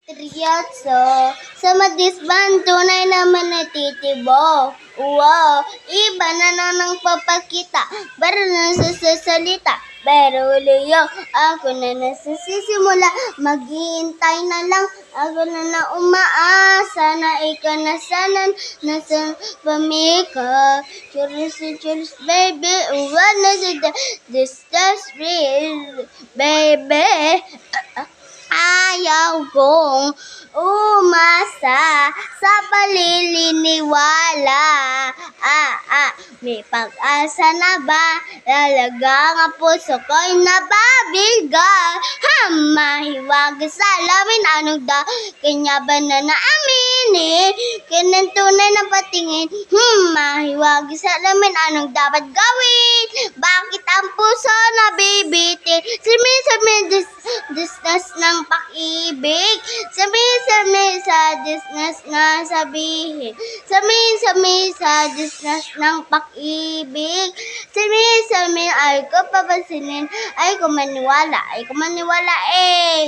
Seryoso, sa madisban, tunay naman natitibok. Wow, iba na ng papakita, pero nasasalita. Pero uliyo, ako na nasisimula, maghihintay na lang. Ako na umaasa na ikaw na sana nasa pamika. Churros, baby, what is this real, baby? Ayaw kong umasa sa paliliniwala. May pag-asa na ba? Lalagang ang puso ko'y nababigal. Mahiwaga sa lamin, anong kanya ba na naaminin? Kanang tunay na patingin, mahiwaga sa lamin, anong dapat gawin? Bakit ang puso nabibitin? Disnas ng pag-ibig. Sabi sa disnas na sabihin. Sabi sa disnas ng pag-ibig. Sabi ay ko papasinin. Ay ko maniwala eh.